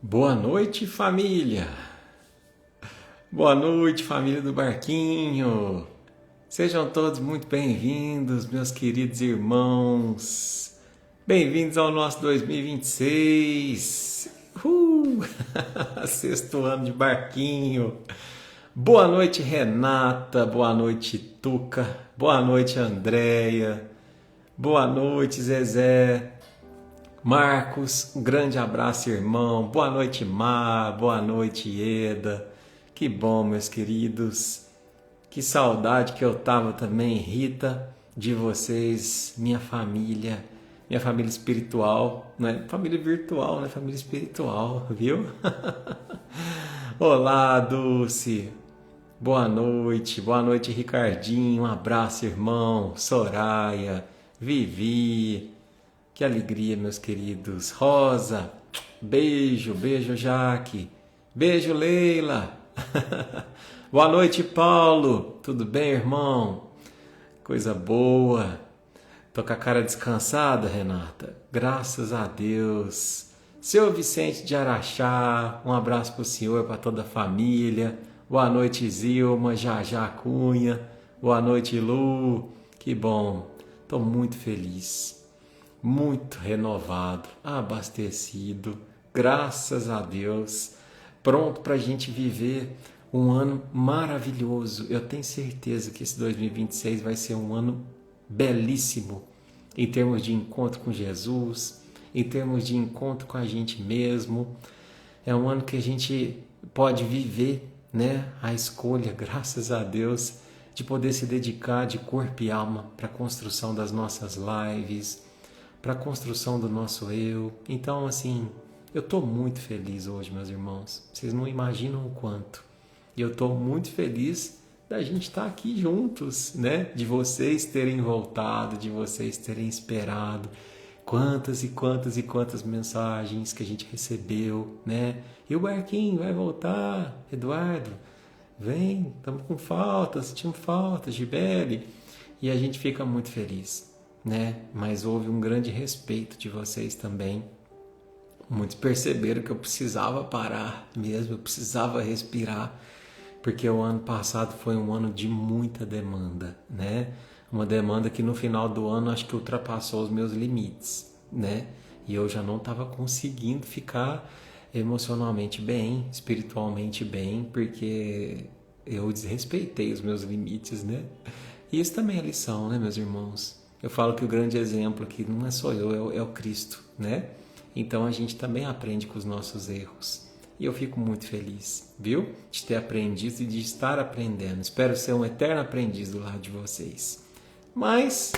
Boa noite, família! Boa noite, família do Barquinho! Sejam todos muito bem-vindos, meus queridos irmãos! Bem-vindos ao nosso 2026! Sexto ano de Barquinho! Boa noite, Renata! Boa noite, Tuca! Boa noite, Andréia! Boa noite, Zezé! Marcos, um grande abraço, irmão. Boa noite, Mar. Boa noite, Eda. Que bom, meus queridos. Que saudade que eu tava também, Rita, de vocês, minha família espiritual, não é família virtual, né? Família espiritual, viu? Olá, Dulce. Boa noite, Ricardinho. Um abraço, irmão. Soraya, Vivi. Que alegria, meus queridos. Rosa, beijo, beijo, Jaque. Beijo, Leila. Boa noite, Paulo. Tudo bem, irmão? Coisa boa. Tô com a cara descansada, Renata. Graças a Deus. Seu Vicente de Araxá, um abraço pro senhor, para toda a família. Boa noite, Zilma, Jajá Cunha. Boa noite, Lu. Que bom. Tô muito feliz. Muito renovado, abastecido, graças a Deus, pronto para a gente viver um ano maravilhoso. Eu tenho certeza que esse 2026 vai ser um ano belíssimo em termos de encontro com Jesus, em termos de encontro com a gente mesmo. É um ano que a gente pode viver, né, a escolha, graças a Deus, de poder se dedicar de corpo e alma para a construção das nossas lives, para a construção do nosso eu. Então, assim, eu estou muito feliz hoje, meus irmãos. Vocês não imaginam o quanto. E eu estou muito feliz da gente estar aqui juntos, né? De vocês terem voltado, de vocês terem esperado. Quantas e quantas e quantas mensagens que a gente recebeu, né? E o Barquinho vai voltar, Eduardo, vem, estamos com falta, sentimos falta, Gibele. E a gente fica muito feliz, né? Mas houve um grande respeito de vocês também. Muitos perceberam que eu precisava parar mesmo, eu precisava respirar, porque o ano passado foi um ano de muita demanda, né? Uma demanda que no final do ano acho que ultrapassou os meus limites, né? E eu já não estava conseguindo ficar emocionalmente bem, espiritualmente bem, porque eu desrespeitei os meus limites, né? E isso também é lição, né, meus irmãos? Eu falo que o grande exemplo aqui não é só eu, é o Cristo, né? Então a gente também aprende com os nossos erros. E eu fico muito feliz, viu? De ter aprendido e de estar aprendendo. Espero ser um eterno aprendiz do lado de vocês. Mas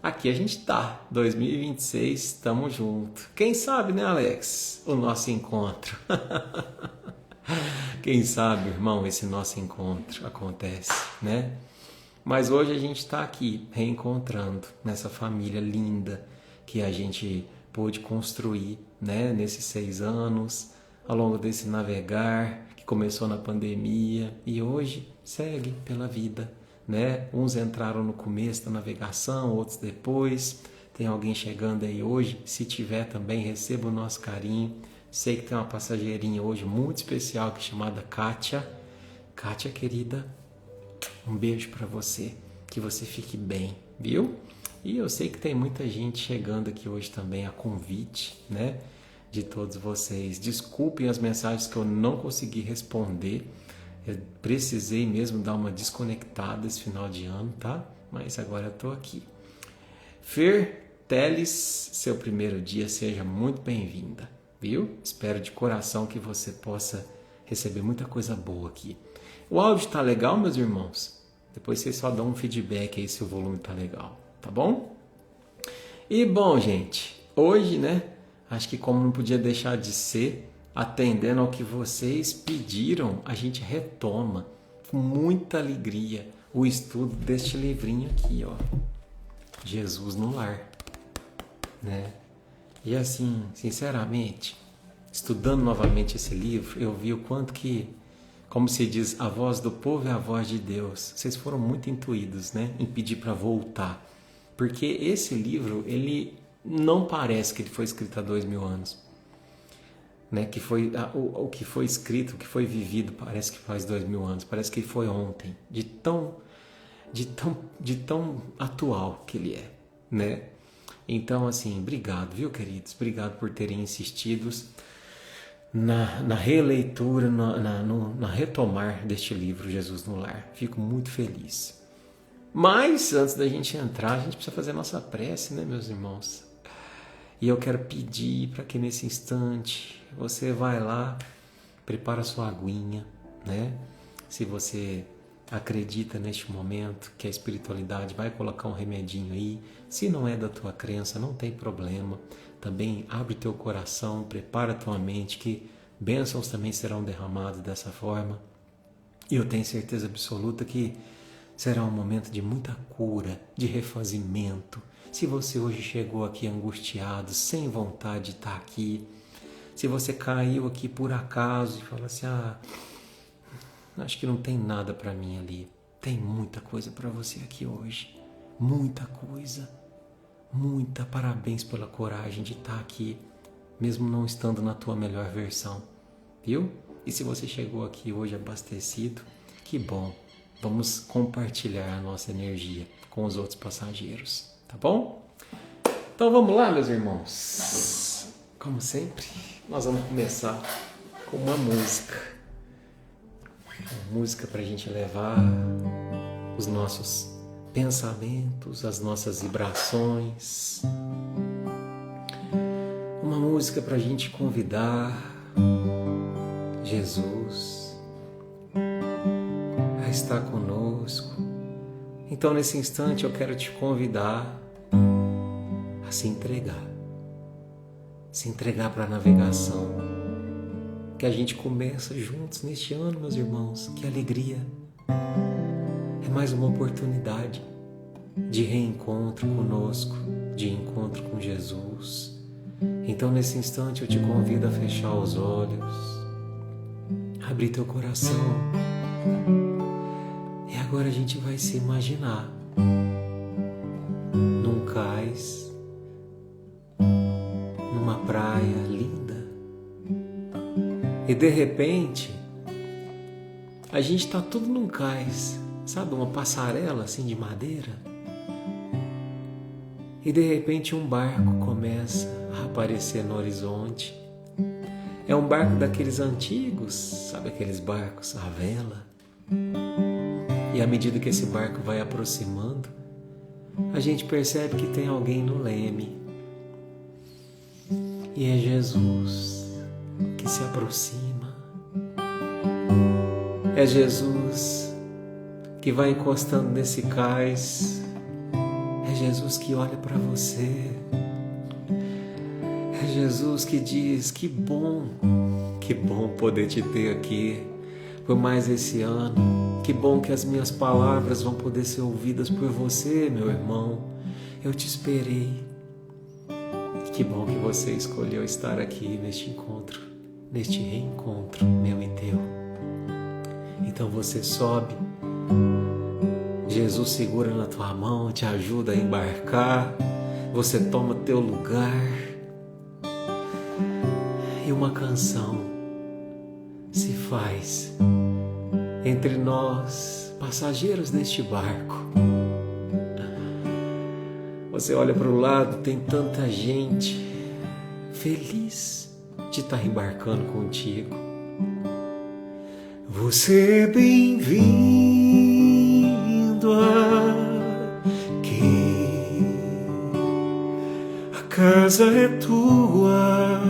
aqui a gente tá. 2026, estamos juntos. Quem sabe, né, Alex? O nosso encontro. Quem sabe, irmão, esse nosso encontro acontece, né? Mas hoje a gente está aqui reencontrando nessa família linda que a gente pôde construir, né, nesses 6 anos, ao longo desse navegar que começou na pandemia e hoje segue pela vida, né? Uns entraram no começo da navegação, outros depois. Tem alguém chegando aí hoje, se tiver também receba o nosso carinho. Sei que tem uma passageirinha hoje muito especial que é chamada Kátia. Kátia, querida, um beijo para você, que você fique bem, viu? E eu sei que tem muita gente chegando aqui hoje também a convite, né, de todos vocês. Desculpem as mensagens que eu não consegui responder. Eu precisei mesmo dar uma desconectada esse final de ano, tá? Mas agora eu tô aqui. Fer Teles, seu primeiro dia, seja muito bem-vinda, viu? Espero de coração que você possa receber muita coisa boa aqui. O áudio tá legal, meus irmãos? Depois vocês só dão um feedback aí se o volume tá legal, tá bom? E bom, gente, hoje, né, acho que como não podia deixar de ser, atendendo ao que vocês pediram, a gente retoma com muita alegria o estudo deste livrinho aqui, ó, Jesus no Lar, né? E assim, sinceramente, estudando novamente esse livro, eu vi o quanto que, como se diz, a voz do povo é a voz de Deus. Vocês foram muito intuídos, né, em pedir para voltar. Porque esse livro, ele não parece que ele foi escrito há 2000 anos. né? Que foi o que foi escrito, o que foi vivido, parece que faz 2000 anos, parece que foi ontem, de tão atual que ele é, né? Então, assim, obrigado, viu, queridos? Obrigado por terem insistido na releitura, na retomar deste livro, Jesus no Lar. Fico muito feliz. Mas, antes da gente entrar, a gente precisa fazer a nossa prece, né, meus irmãos? E eu quero pedir para que nesse instante você vai lá, prepara sua aguinha, né? Se você acredita neste momento que a espiritualidade vai colocar um remedinho aí, se não é da tua crença, não tem problema. Também abre teu coração, prepara tua mente, que bênçãos também serão derramadas dessa forma. E eu tenho certeza absoluta que será um momento de muita cura, de refazimento. Se você hoje chegou aqui angustiado, sem vontade de estar aqui, se você caiu aqui por acaso e falou assim, acho que não tem nada para mim ali. Tem muita coisa para você aqui hoje. Muita coisa. Muita. Parabéns pela coragem de estar aqui, mesmo não estando na tua melhor versão. Viu? E se você chegou aqui hoje abastecido, que bom. Vamos compartilhar a nossa energia com os outros passageiros. Tá bom? Então vamos lá, meus irmãos. Como sempre, nós vamos começar com uma música. Uma música para a gente levar os nossos pensamentos, as nossas vibrações. Uma música para a gente convidar Jesus a estar conosco. Então, nesse instante, eu quero te convidar a se entregar para a navegação que a gente começa juntos neste ano, meus irmãos. Que alegria! É mais uma oportunidade de reencontro conosco, de encontro com Jesus. Então, nesse instante, eu te convido a fechar os olhos, abrir teu coração. E agora a gente vai se imaginar num cais, numa praia linda. E de repente, a gente está tudo num cais, sabe? Uma passarela assim de madeira. E de repente um barco começa a aparecer no horizonte. É um barco daqueles antigos, sabe aqueles barcos à vela? E à medida que esse barco vai aproximando, a gente percebe que tem alguém no leme. E é Jesus que se aproxima. É Jesus que vai encostando nesse cais. É Jesus que olha para você. É Jesus que diz, que bom poder te ter aqui por mais esse ano. Que bom que as minhas palavras vão poder ser ouvidas por você, meu irmão. Eu te esperei. Que bom que você escolheu estar aqui neste encontro, neste reencontro meu e teu. Então você sobe, Jesus segura na tua mão, te ajuda a embarcar, você toma teu lugar e uma canção se faz entre nós, passageiros deste barco. Você olha para o lado, tem tanta gente feliz de estar embarcando contigo. Você é bem-vindo aqui. A casa é tua.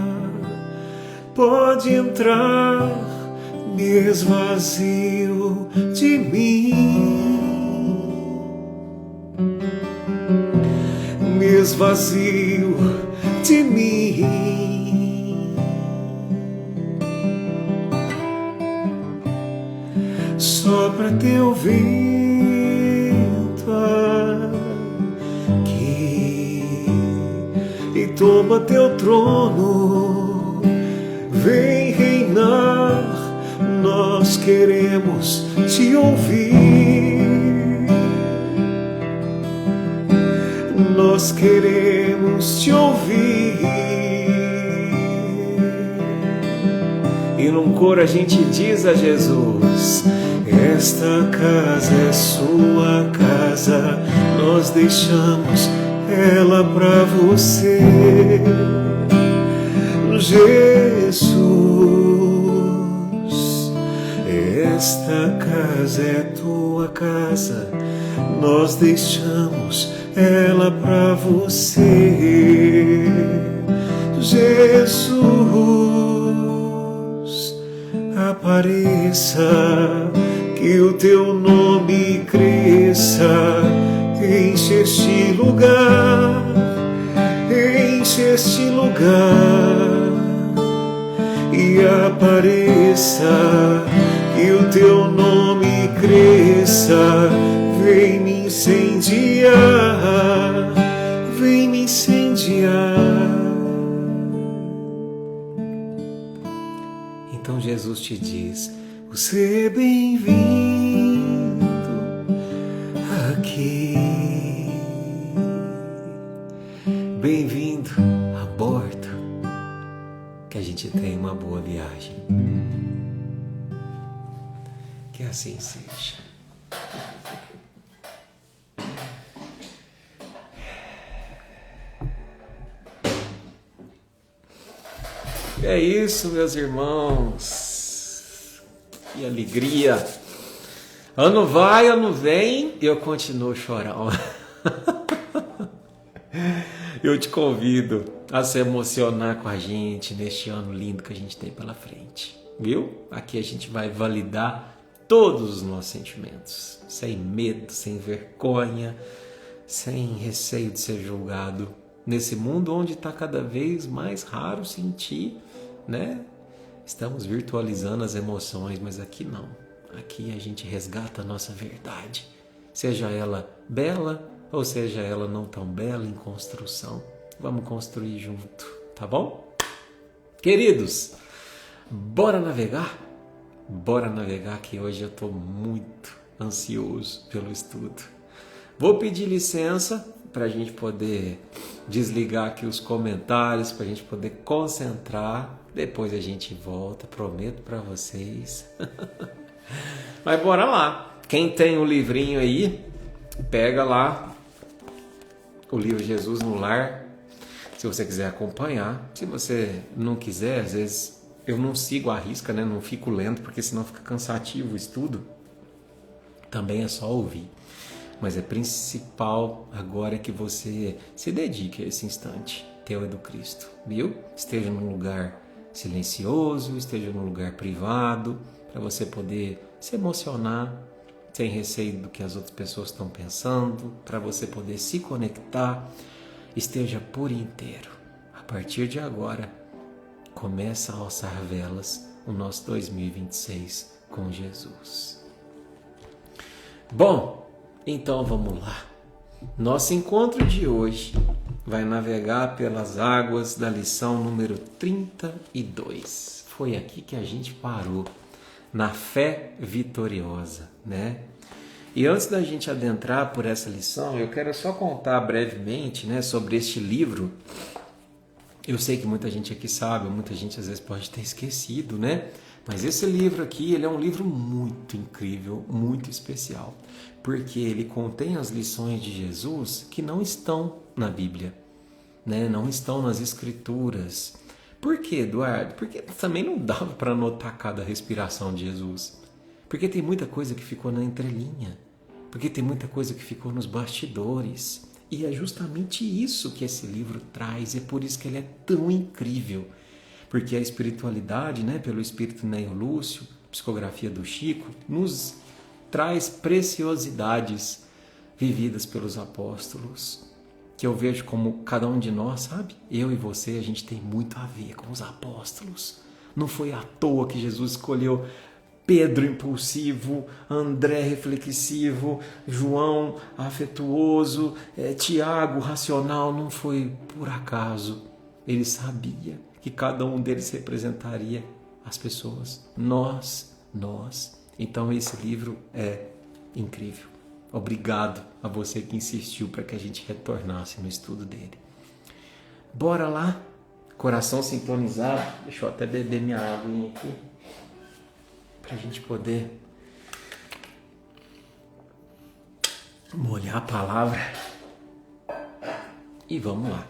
Pode entrar, me esvazio de mim. Me esvazio de mim. Sopra teu vento aqui e toma teu trono. Vem reinar, nós queremos te ouvir. Nós queremos te ouvir. E num coro a gente diz a Jesus: esta casa é sua casa, nós deixamos ela pra você. Jesus, esta casa é tua casa, nós deixamos ela pra você. Jesus, apareça, que o teu nome cresça, enche este lugar, enche este lugar, e apareça, que o teu nome cresça, vem me incendiar, vem me incendiar. Então Jesus te diz: você é bem-vindo aqui, bem-vindo a bordo, que a gente tenha uma boa viagem. Que assim seja. É isso, meus irmãos. Que alegria. Ano vai, ano vem, eu continuo chorando. Eu te convido a se emocionar com a gente neste ano lindo que a gente tem pela frente. Viu? Aqui a gente vai validar todos os nossos sentimentos, sem medo, sem vergonha, sem receio de ser julgado, nesse mundo onde está cada vez mais raro sentir, né? Estamos virtualizando as emoções, mas aqui não. Aqui a gente resgata a nossa verdade, seja ela bela ou seja ela não tão bela, em construção. Vamos construir junto, tá bom? Queridos, bora navegar? Bora navegar, que hoje eu estou muito ansioso pelo estudo. Vou pedir licença para a gente poder desligar aqui os comentários, para a gente poder concentrar. Depois a gente volta, prometo para vocês. Mas bora lá. Quem tem o livrinho aí, pega lá o livro Jesus no Lar, se você quiser acompanhar. Se você não quiser, às vezes eu não sigo a risca, né? Não fico lendo, porque senão fica cansativo o estudo. Também é só ouvir. Mas é principal agora que você se dedique a esse instante teu e do Cristo, viu? Esteja num lugar silencioso, esteja num lugar privado, para você poder se emocionar sem receio do que as outras pessoas estão pensando, para você poder se conectar. Esteja por inteiro. A partir de agora, começa a alçar velas o nosso 2026 com Jesus. Bom, então vamos lá. Nosso encontro de hoje vai navegar pelas águas da lição número 32. Foi aqui que a gente parou, na fé vitoriosa, né? E antes da gente adentrar por essa lição, eu quero só contar brevemente, né, sobre este livro. Eu sei que muita gente aqui sabe, muita gente às vezes pode ter esquecido, né? Mas esse livro aqui, ele é um livro muito incrível, muito especial, porque ele contém as lições de Jesus que não estão na Bíblia, né? Não estão nas Escrituras. Por quê, Eduardo? Porque também não dava para anotar cada respiração de Jesus. Porque tem muita coisa que ficou na entrelinha. Porque tem muita coisa que ficou nos bastidores. E é justamente isso que esse livro traz. É por isso que ele é tão incrível. Porque a espiritualidade, né, pelo espírito Neio Lúcio, psicografia do Chico, nos traz preciosidades vividas pelos apóstolos, que eu vejo como cada um de nós, sabe? Eu e você, a gente tem muito a ver com os apóstolos. Não foi à toa que Jesus escolheu Pedro impulsivo, André reflexivo, João afetuoso, Tiago racional. Não foi por acaso. Ele sabia que cada um deles representaria as pessoas. Nós. Então esse livro é incrível. Obrigado a você que insistiu para que a gente retornasse no estudo dele. Bora lá? Coração sintonizado. Deixa eu até beber minha água aqui. para a gente poder molhar a palavra. E vamos lá.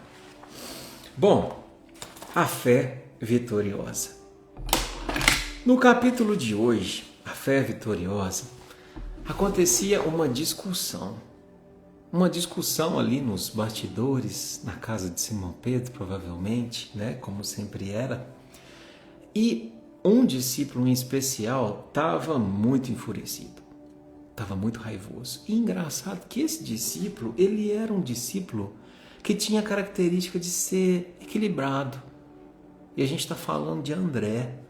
Bom, a fé vitoriosa. No capítulo de hoje, a fé vitoriosa, acontecia uma discussão ali nos bastidores, na casa de Simão Pedro, provavelmente, né, como sempre era. E um discípulo em especial estava muito enfurecido, estava muito raivoso. E engraçado que esse discípulo, ele era um discípulo que tinha a característica de ser equilibrado. E a gente está falando de André.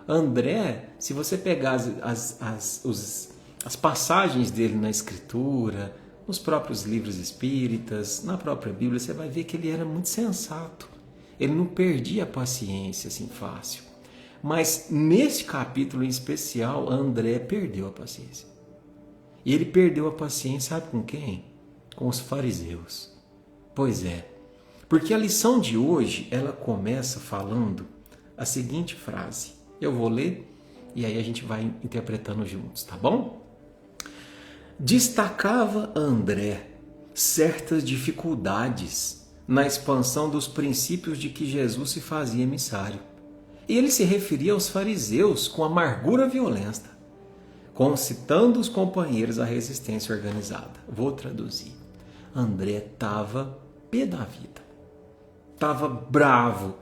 André, se você pegar as passagens dele na Escritura, nos próprios livros espíritas, na própria Bíblia, você vai ver que ele era muito sensato. Ele não perdia a paciência assim fácil. Mas nesse capítulo em especial, André perdeu a paciência. E ele perdeu a paciência, sabe com quem? Com os fariseus. Pois é, porque a lição de hoje, ela começa falando a seguinte frase. Eu vou ler e aí a gente vai interpretando juntos, tá bom? Destacava André certas dificuldades na expansão dos princípios de que Jesus se fazia emissário. E ele se referia aos fariseus com amargura violenta, concitando os companheiros à resistência organizada. Vou traduzir. André estava pé da vida, estava bravo,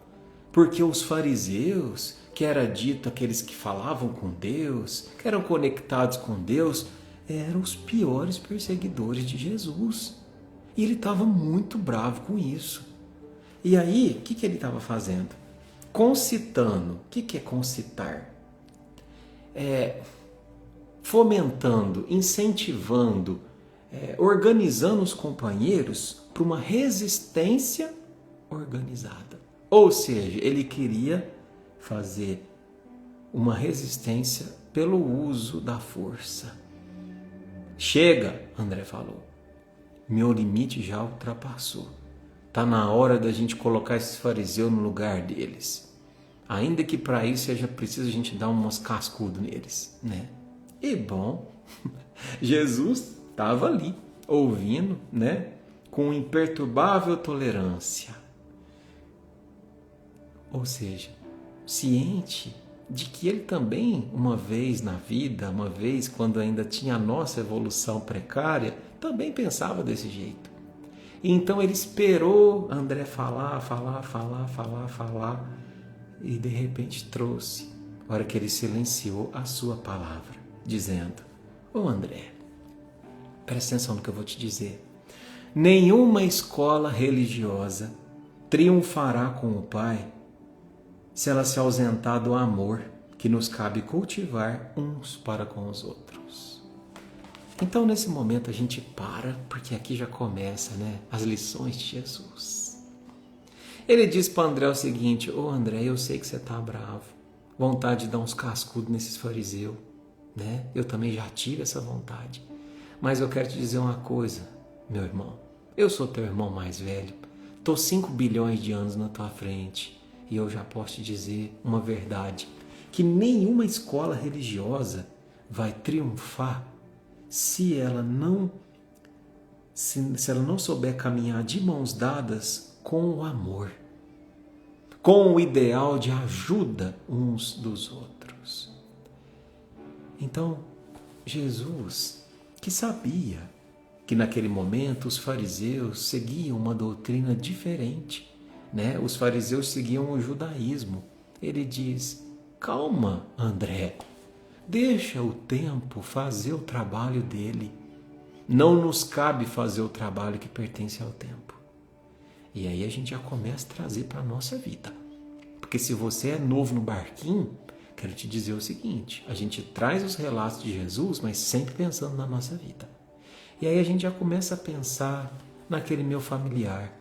porque os fariseus, que era dito aqueles que falavam com Deus, que eram conectados com Deus, eram os piores perseguidores de Jesus. E ele estava muito bravo com isso. E aí, o que ele estava fazendo? Concitando. O que é concitar? Fomentando, incentivando, organizando os companheiros para uma resistência organizada. Ou seja, ele queria fazer uma resistência pelo uso da força. Chega, André falou. Meu limite já ultrapassou. Está na hora da gente colocar esses fariseus no lugar deles. Ainda que para isso seja preciso a gente dar umas cascudas neles, né? E bom, Jesus estava ali, ouvindo, né? Com imperturbável tolerância. Ou seja, ciente de que ele também, uma vez na vida, uma vez quando ainda tinha a nossa evolução precária, também pensava desse jeito. E então ele esperou André falar, e de repente trouxe, a hora que ele silenciou, a sua palavra, dizendo: Ô André, presta atenção no que eu vou te dizer. Nenhuma escola religiosa triunfará com o Pai se ela se ausentar do amor que nos cabe cultivar uns para com os outros. Então, nesse momento, a gente para, porque aqui já começa, né, as lições de Jesus. Ele diz para André o seguinte: Ô André, eu sei que você está bravo, vontade de dar uns cascudos nesses fariseus, né? Eu também já tive essa vontade. Mas eu quero te dizer uma coisa, meu irmão. Eu sou teu irmão mais velho, estou 5 bilhões de anos na tua frente. E eu já posso te dizer uma verdade, que nenhuma escola religiosa vai triunfar se ela não souber caminhar de mãos dadas com o amor, com o ideal de ajuda uns dos outros. Então, Jesus, que sabia que naquele momento os fariseus seguiam uma doutrina diferente, né? Os fariseus seguiam o judaísmo. Ele diz: calma, André, deixa o tempo fazer o trabalho dele. Não nos cabe fazer o trabalho que pertence ao tempo. E aí a gente já começa a trazer para a nossa vida. Porque se você é novo no barquinho, quero te dizer o seguinte: a gente traz os relatos de Jesus, mas sempre pensando na nossa vida. E aí a gente já começa a pensar naquele meu familiar,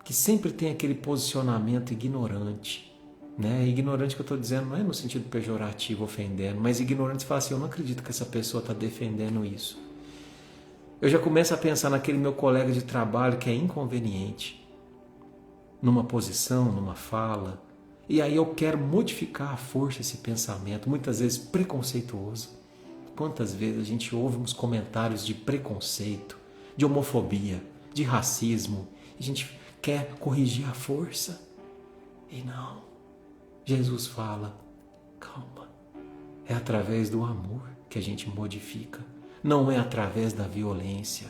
que sempre tem aquele posicionamento ignorante, né? Ignorante que eu estou dizendo não é no sentido pejorativo, ofendendo, mas ignorante, você fala assim: eu não acredito que essa pessoa está defendendo isso. Eu já começo a pensar naquele meu colega de trabalho que é inconveniente, numa posição, numa fala, E aí eu quero modificar à força esse pensamento, muitas vezes preconceituoso. Quantas vezes a gente ouve uns comentários de preconceito, de homofobia, de racismo, e a gente quer corrigir à força. E não. Jesus fala, calma, é através do amor que a gente modifica, não é através da violência.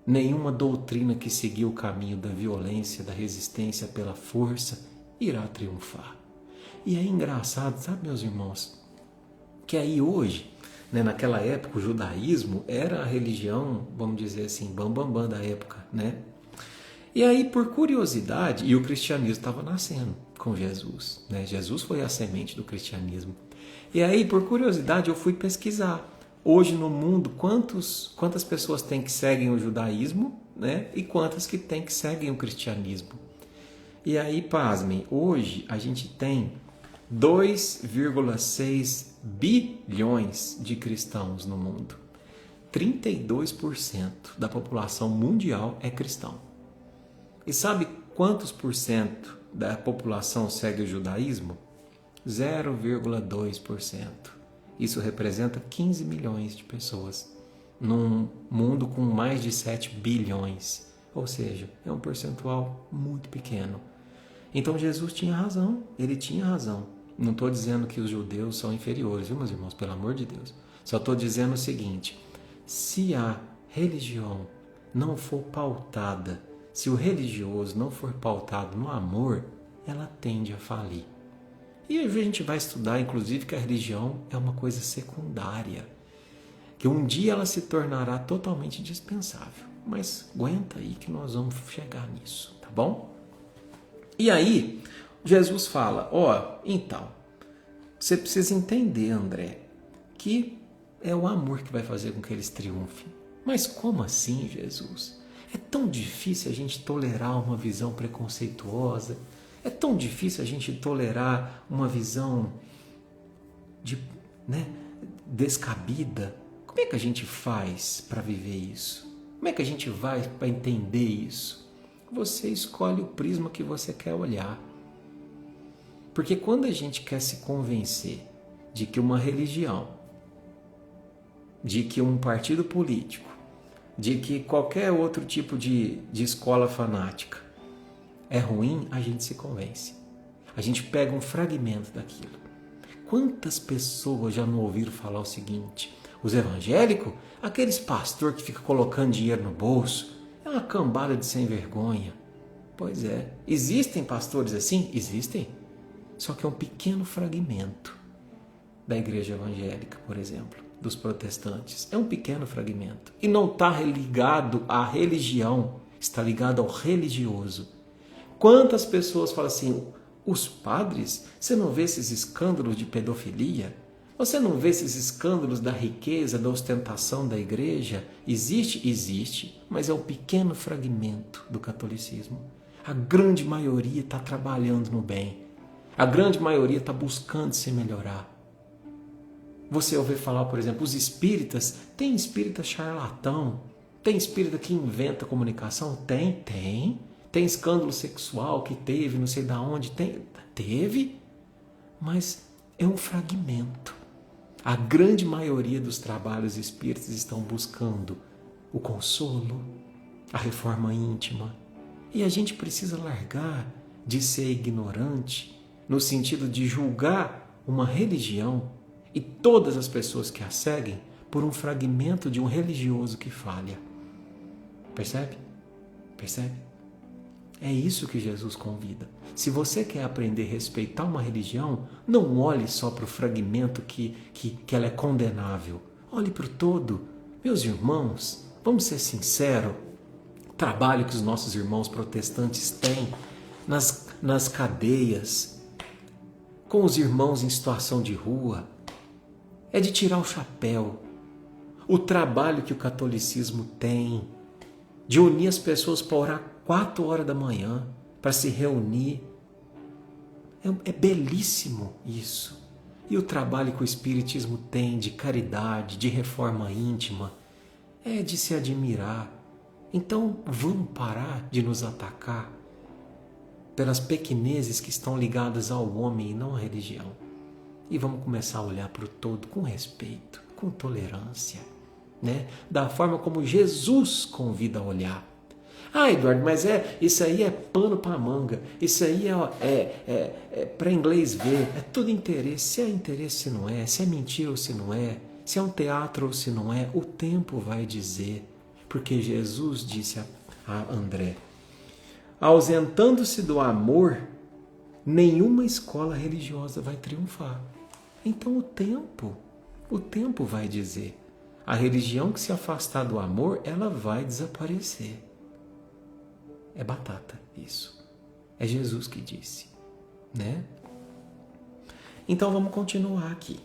Nenhuma doutrina que seguir o caminho da violência, da resistência pela força, irá triunfar. E é engraçado, sabe, meus irmãos, que aí hoje, né, naquela época, o judaísmo era a religião, vamos dizer assim, bambambam da época, né? E aí, por curiosidade, e o cristianismo estava nascendo com Jesus, né? Jesus foi a semente do cristianismo. E aí, por curiosidade, eu fui pesquisar. Hoje no mundo, quantas pessoas tem que seguem o judaísmo, né? E quantas que tem que seguem o cristianismo. E aí, pasmem, hoje a gente tem 2,6 bilhões de cristãos no mundo. 32% da população mundial é cristão. E sabe quantos por cento da população segue o judaísmo? 0,2%. Isso representa 15 milhões de pessoas num mundo com mais de 7 bilhões. Ou seja, é um percentual muito pequeno. Então Jesus tinha razão, ele tinha razão. Não estou dizendo que os judeus são inferiores, viu, meus irmãos? Pelo amor de Deus. Só estou dizendo o seguinte, se a religião não for pautada, se o religioso não for pautado no amor, ela tende a falir. E a gente vai estudar, inclusive, que a religião é uma coisa secundária, que um dia ela se tornará totalmente dispensável. Mas aguenta aí que nós vamos chegar nisso, tá bom? E aí, Jesus fala, então, você precisa entender, André, que é o amor que vai fazer com que eles triunfem. Mas como assim, Jesus? É tão difícil a gente tolerar uma visão preconceituosa, é tão difícil a gente tolerar uma visão descabida. Como é que a gente faz para viver isso? Como é que a gente vai para entender isso? Você escolhe o prisma que você quer olhar. Porque quando a gente quer se convencer de que uma religião, de que um partido político, de que qualquer outro tipo de escola fanática é ruim, a gente se convence. A gente pega um fragmento daquilo. Quantas pessoas já não ouviram falar o seguinte? Os evangélicos, aqueles pastores que ficam colocando dinheiro no bolso, é uma cambada de sem vergonha. Pois é. Existem pastores assim? Existem. Só que é um pequeno fragmento da igreja evangélica, por exemplo, dos protestantes. É um pequeno fragmento. E não está ligado à religião, está ligado ao religioso. Quantas pessoas falam assim, os padres, você não vê esses escândalos de pedofilia? Você não vê esses escândalos da riqueza, da ostentação da igreja? Existe? Existe, mas é um pequeno fragmento do catolicismo. A grande maioria está trabalhando no bem. A grande maioria está buscando se melhorar. Você ouve falar, por exemplo, os espíritas, tem espírita charlatão? Tem espírita que inventa comunicação? Tem. Tem escândalo sexual que teve, não sei de onde, teve, mas é um fragmento. A grande maioria dos trabalhos espíritas estão buscando o consolo, a reforma íntima. E a gente precisa largar de ser ignorante no sentido de julgar uma religião e todas as pessoas que a seguem por um fragmento de um religioso que falha. Percebe? Percebe? É isso que Jesus convida. Se você quer aprender a respeitar uma religião, não olhe só para o fragmento que ela é condenável. Olhe para o todo. Meus irmãos, vamos ser sinceros, o trabalho que os nossos irmãos protestantes têm nas cadeias, com os irmãos em situação de rua, é de tirar o chapéu. O trabalho que o catolicismo tem de unir as pessoas para orar 4 horas da manhã, para se reunir. É belíssimo isso. E o trabalho que o Espiritismo tem de caridade, de reforma íntima, é de se admirar. Então vamos parar de nos atacar. pelas pequenezes que estão ligadas ao homem e não à religião. E vamos começar a olhar para o todo com respeito, com tolerância, né? Da forma como Jesus convida a olhar. Ah, Eduardo, mas isso aí é pano para manga, isso aí é para inglês ver, é tudo interesse. Se é interesse, se não é, se é mentira ou se não é, se é um teatro ou se não é, o tempo vai dizer. Porque Jesus disse a André, ausentando-se do amor, nenhuma escola religiosa vai triunfar. Então o tempo vai dizer. A religião que se afastar do amor, ela vai desaparecer. É batata isso. É Jesus que disse, né? Então vamos continuar aqui.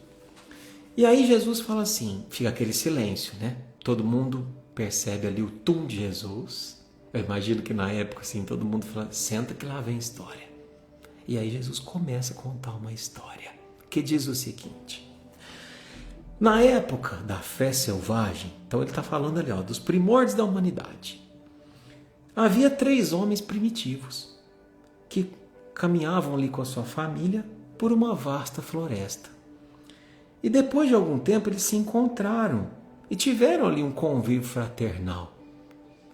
E aí Jesus fala assim, fica aquele silêncio, né? Todo mundo percebe ali o tum de Jesus. Eu imagino que na época assim, todo mundo fala, senta que lá vem história. E aí Jesus começa a contar uma história, que diz o seguinte. Na época da fé selvagem, então ele está falando ali dos primórdios da humanidade. Havia 3 homens primitivos que caminhavam ali com a sua família por uma vasta floresta. E depois de algum tempo eles se encontraram e tiveram ali um convívio fraternal.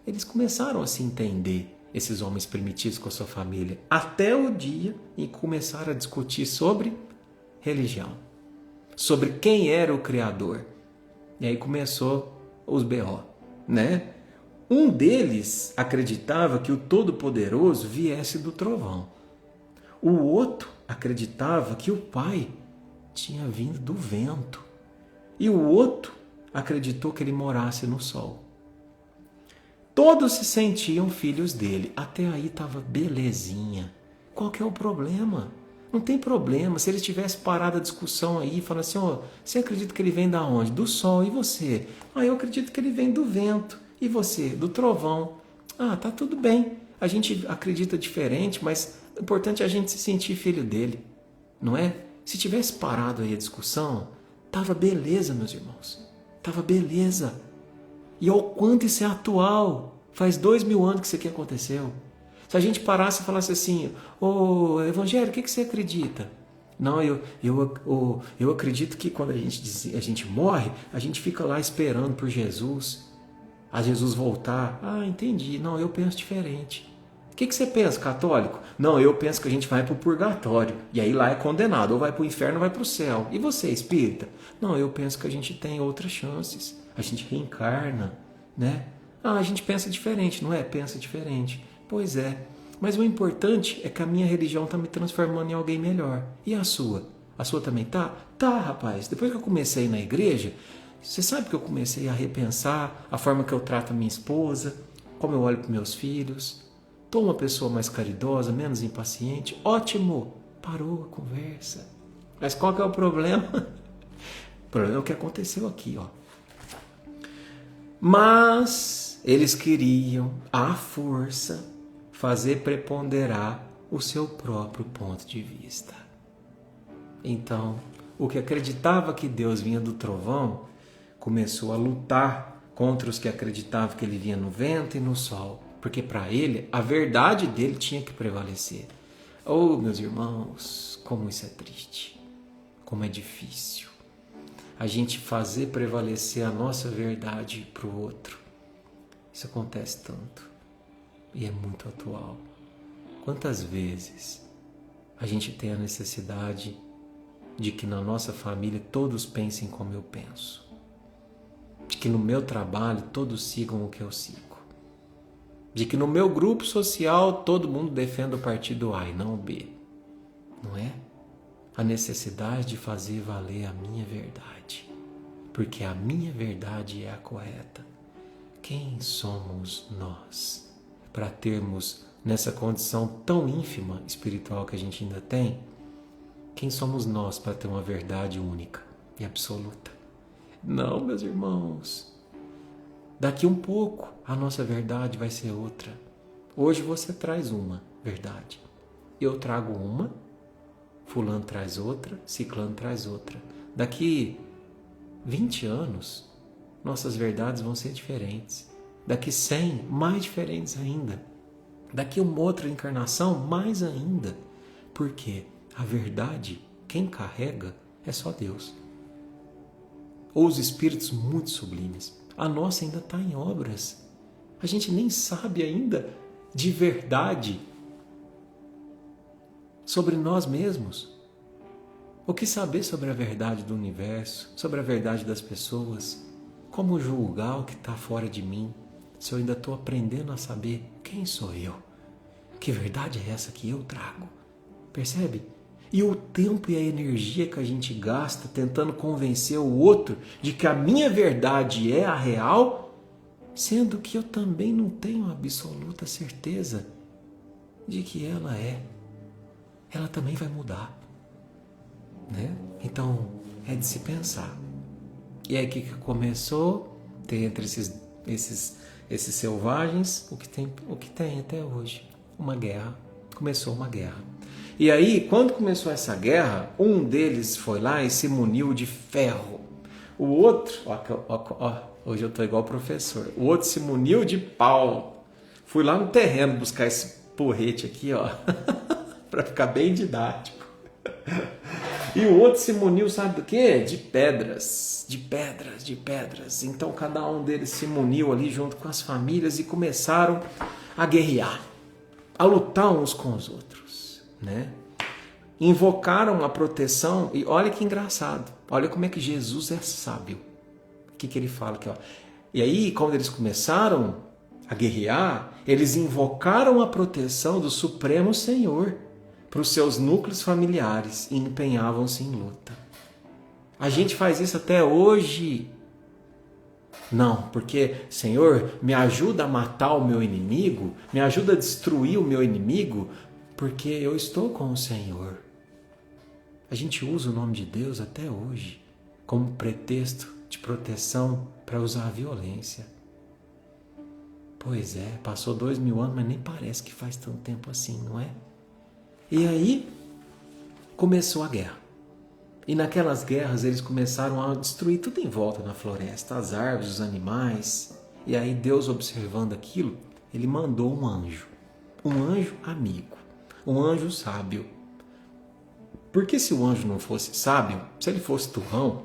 Eles começaram a se entender, esses homens primitivos com a sua família, até o dia em que começaram a discutir sobre religião, sobre quem era o Criador. E aí começou os B.O., né? Um deles acreditava que o Todo-Poderoso viesse do trovão. O outro acreditava que o Pai tinha vindo do vento. E o outro acreditou que ele morasse no sol. Todos se sentiam filhos dele. Até aí estava belezinha. Qual que é o problema? Não tem problema. Se ele tivesse parado a discussão aí e falasse assim, você acredita que ele vem da onde? Do sol. E você? Eu acredito que ele vem do vento. E você? Do trovão. Tá tudo bem. A gente acredita diferente, mas o importante é a gente se sentir filho dele. Não é? Se tivesse parado aí a discussão, tava beleza, meus irmãos. Tava beleza. E ao quanto isso é atual. Faz 2000 anos que isso aqui aconteceu. Se a gente parasse e falasse assim, Evangelho, o que você acredita? Não, eu acredito que quando a gente morre, a gente fica lá esperando por Jesus. A Jesus voltar. Entendi. Não, eu penso diferente. O que você pensa, católico? Não, eu penso que a gente vai para o purgatório. E aí lá é condenado. Ou vai para o inferno ou vai para o céu. E você, espírita? Não, eu penso que a gente tem outras chances. A gente reencarna, né? A gente pensa diferente, não é? Pensa diferente. Pois é. Mas o importante é que a minha religião está me transformando em alguém melhor. E a sua? A sua também tá? Tá, rapaz. Depois que eu comecei na igreja, você sabe que eu comecei a repensar a forma que eu trato a minha esposa, como eu olho para meus filhos. Estou uma pessoa mais caridosa, menos impaciente. Ótimo! Parou a conversa. Mas qual que é o problema? O problema é o que aconteceu aqui, Mas eles queriam, à força, fazer preponderar o seu próprio ponto de vista. Então, o que acreditava que Deus vinha do trovão começou a lutar contra os que acreditavam que ele vinha no vento e no sol, porque para ele a verdade dele tinha que prevalecer. Meus irmãos, como isso é triste, como é difícil a gente fazer prevalecer a nossa verdade para o outro. Isso acontece tanto e é muito atual. Quantas vezes a gente tem a necessidade de que na nossa família todos pensem como eu penso, de que no meu trabalho todos sigam o que eu sigo, de que no meu grupo social todo mundo defenda o partido A e não o B, não é? A necessidade de fazer valer a minha verdade, porque a minha verdade é a correta. Quem somos nós para termos nessa condição tão ínfima espiritual que a gente ainda tem? Quem somos nós para ter uma verdade única e absoluta? Não, meus irmãos. Daqui um pouco a nossa verdade vai ser outra. Hoje você traz uma verdade. Eu trago uma, fulano traz outra, ciclano traz outra. Daqui 20 anos, nossas verdades vão ser diferentes. Daqui 100, mais diferentes ainda. Daqui uma outra encarnação, mais ainda. Porque a verdade, quem carrega é só Deus. Ou os espíritos muito sublimes. A nossa ainda está em obras. A gente nem sabe ainda de verdade sobre nós mesmos. O que saber sobre a verdade do universo, sobre a verdade das pessoas? Como julgar o que está fora de mim, se eu ainda estou aprendendo a saber quem sou eu? Que verdade é essa que eu trago? Percebe? E o tempo e a energia que a gente gasta tentando convencer o outro de que a minha verdade é a real, sendo que eu também não tenho absoluta certeza de que ela é. Ela também vai mudar. Né? Então, é de se pensar. E aí, o que começou? Tem entre esses selvagens o que tem até hoje. Uma guerra. Começou uma guerra. E aí, quando começou essa guerra, um deles foi lá e se muniu de ferro. O outro, hoje eu estou igual o professor, o outro se muniu de pau. Fui lá no terreno buscar esse porrete aqui, para ficar bem didático. E o outro se muniu, sabe do quê? De pedras. Então cada um deles se muniu ali junto com as famílias e começaram a guerrear, a lutar uns com os outros, né? Invocaram a proteção e olha que engraçado, olha como é que Jesus é sábio. O que ele fala aqui, E aí, quando eles começaram a guerrear, eles invocaram a proteção do Supremo Senhor para os seus núcleos familiares e empenhavam-se em luta. A gente faz isso até hoje. Não, porque, Senhor, me ajuda a matar o meu inimigo, me ajuda a destruir o meu inimigo, porque eu estou com o Senhor. A gente usa o nome de Deus até hoje como pretexto de proteção para usar a violência. Pois é, passou 2000 anos, mas nem parece que faz tanto tempo assim, não é? E aí começou a guerra. E naquelas guerras eles começaram a destruir tudo em volta na floresta, as árvores, os animais. E aí Deus, observando aquilo, ele mandou um anjo amigo, um anjo sábio. Porque se o anjo não fosse sábio, se ele fosse turrão,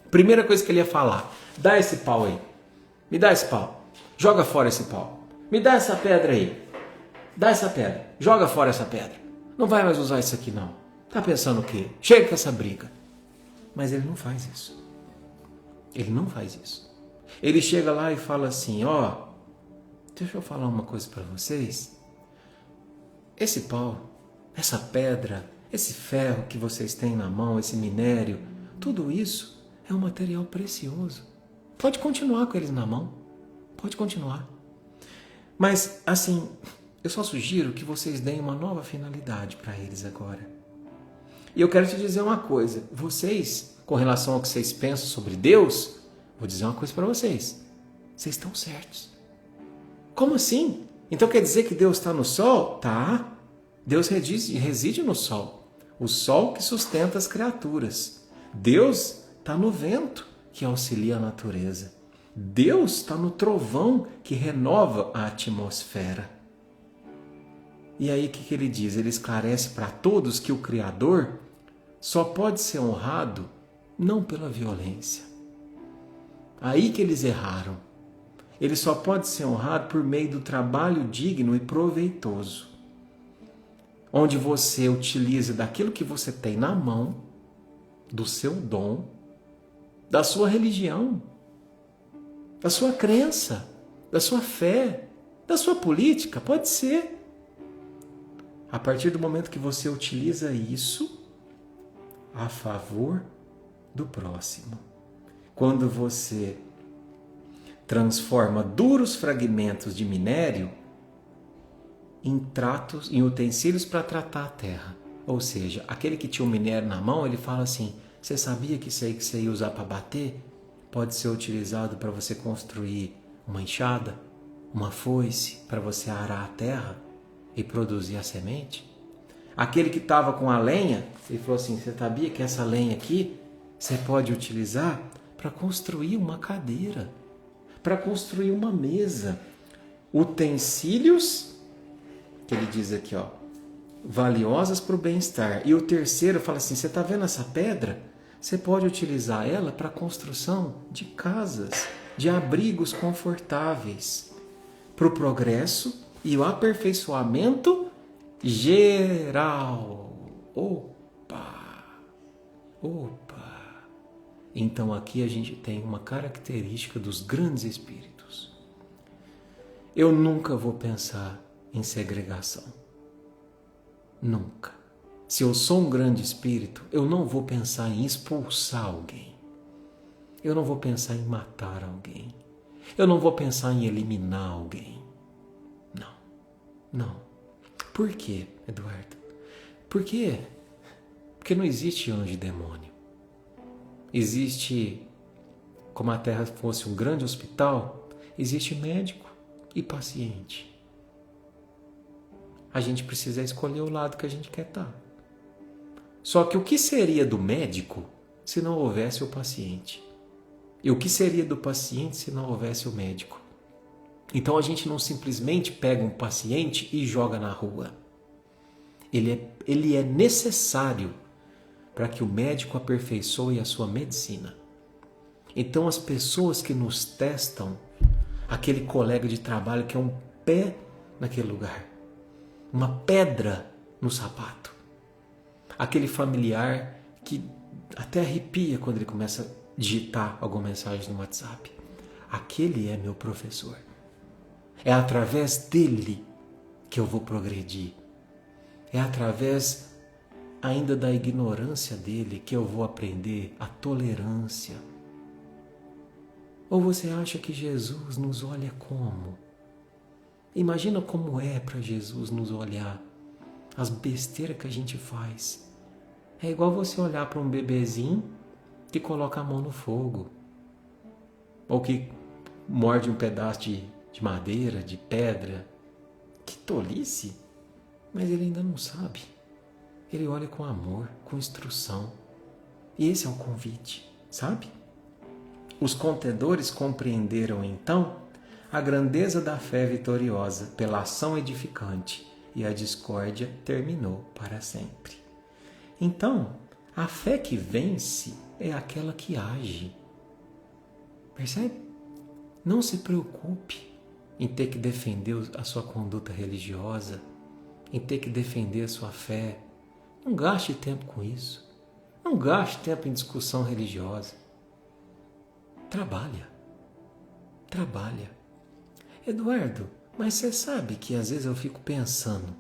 a primeira coisa que ele ia falar, dá esse pau aí, me dá esse pau, joga fora esse pau, me dá essa pedra aí, dá essa pedra, joga fora essa pedra. Não vai mais usar isso aqui não. Tá pensando o quê? Chega com essa briga. Mas ele não faz isso. Ele não faz isso. Ele chega lá e fala assim, deixa eu falar uma coisa para vocês. Esse pau, essa pedra, esse ferro que vocês têm na mão, esse minério, tudo isso é um material precioso. Pode continuar com eles na mão. Pode continuar. Mas, assim, eu só sugiro que vocês deem uma nova finalidade para eles agora. E eu quero te dizer uma coisa. Vocês, com relação ao que vocês pensam sobre Deus, vou dizer uma coisa para vocês. Vocês estão certos. Como assim? Então quer dizer que Deus está no sol? Tá. Deus reside no sol. O sol que sustenta as criaturas. Deus está no vento que auxilia a natureza. Deus está no trovão que renova a atmosfera. E aí o que ele diz? Ele esclarece para todos que o Criador só pode ser honrado não pela violência. Aí que eles erraram. Ele só pode ser honrado por meio do trabalho digno e proveitoso, onde você utiliza daquilo que você tem na mão, do seu dom, da sua religião, da sua crença, da sua fé, da sua política, pode ser. A partir do momento que você utiliza isso a favor do próximo, quando você transforma duros fragmentos de minério em utensílios para tratar a terra. Ou seja, aquele que tinha o minério na mão, ele fala assim, você sabia que isso aí que você ia usar para bater pode ser utilizado para você construir uma enxada, uma foice, para você arar a terra e produzir a semente? Aquele que estava com a lenha, ele falou assim, você sabia que essa lenha aqui você pode utilizar para construir uma cadeira, para construir uma mesa, utensílios que ele diz aqui, ó, valiosas para o bem-estar. E o terceiro fala assim, você está vendo essa pedra? Você pode utilizar ela para a construção de casas, de abrigos confortáveis, para o progresso e o aperfeiçoamento geral. Opa! Então aqui a gente tem uma característica dos grandes espíritos. Eu nunca vou pensar em segregação. Nunca. Se eu sou um grande espírito, eu não vou pensar em expulsar alguém. Eu não vou pensar em matar alguém. Eu não vou pensar em eliminar alguém. Não. Por quê, Eduardo? Porque não existe anjo e demônio. Existe, como a Terra fosse um grande hospital, existe médico e paciente. A gente precisa escolher o lado que a gente quer estar. Só que o que seria do médico se não houvesse o paciente? E o que seria do paciente se não houvesse o médico? Então a gente não simplesmente pega um paciente e joga na rua. Ele é necessário para que o médico aperfeiçoe a sua medicina. Então as pessoas que nos testam, aquele colega de trabalho que é um pé naquele lugar, uma pedra no sapato, aquele familiar que até arrepia quando ele começa a digitar alguma mensagem no WhatsApp, aquele é meu professor. É através dele que eu vou progredir. É através ainda da ignorância dele que eu vou aprender a tolerância. Ou você acha que Jesus nos olha como? Imagina como é para Jesus nos olhar. As besteiras que a gente faz. É igual você olhar para um bebezinho que coloca a mão no fogo. Ou que morde um pedaço de madeira, de pedra. Que tolice! Mas ele ainda não sabe. Ele olha com amor, com instrução. E esse é o convite, sabe? Os contendores compreenderam então a grandeza da fé vitoriosa pela ação edificante e a discórdia terminou para sempre. Então, a fé que vence é aquela que age. Percebe? Não se preocupe em ter que defender a sua conduta religiosa, em ter que defender a sua fé. Não gaste tempo com isso. Não gaste tempo em discussão religiosa. Trabalha. Eduardo, mas você sabe que às vezes eu fico pensando,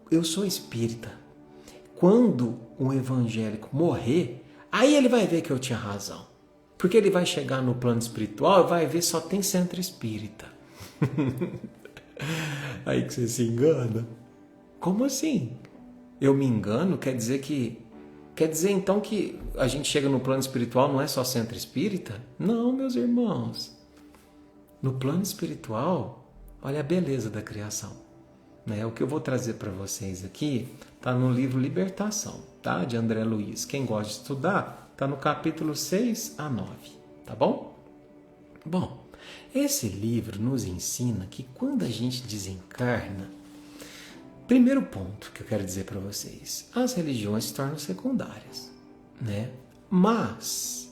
eu sou espírita. Quando um evangélico morrer, aí ele vai ver que eu tinha razão. Porque ele vai chegar no plano espiritual e vai ver só tem centro espírita. Aí que você se engana. Como assim? Eu me engano? Quer dizer então que a gente chega no plano espiritual não é só centro espírita? Não, meus irmãos. No plano espiritual, olha a beleza da criação. O que eu vou trazer para vocês aqui está no livro Libertação, tá? De André Luiz. Quem gosta de estudar, está no capítulo 6 a 9, tá bom? Bom, esse livro nos ensina que quando a gente desencarna, primeiro ponto que eu quero dizer para vocês, as religiões se tornam secundárias, né? Mas,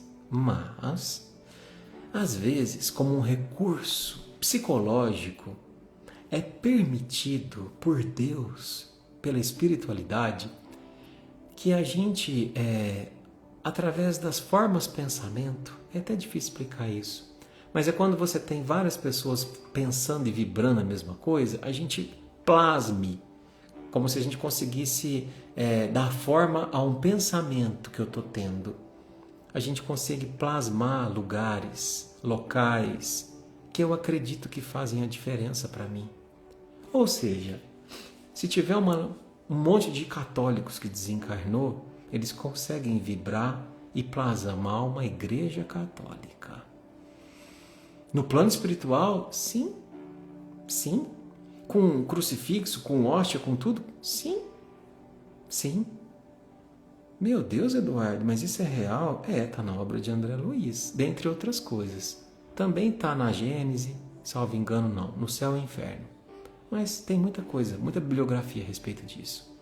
às vezes, como um recurso psicológico, é permitido por Deus, pela espiritualidade, que a gente, através das formas pensamento, é até difícil explicar isso, mas é quando você tem várias pessoas pensando e vibrando a mesma coisa, a gente plasme, como se a gente conseguisse dar forma a um pensamento que eu estou tendo. A gente consegue plasmar lugares, locais, que eu acredito que fazem a diferença para mim. Ou seja, se tiver um monte de católicos que desencarnou, eles conseguem vibrar e plasmar uma igreja católica. No plano espiritual, sim. Com crucifixo, com hóstia, com tudo, sim. Meu Deus, Eduardo, mas isso é real? Está na obra de André Luiz, dentre outras coisas. Também está na Gênese, salvo engano não, no Céu e Inferno. mas tem muita coisa, muita bibliografia a respeito disso.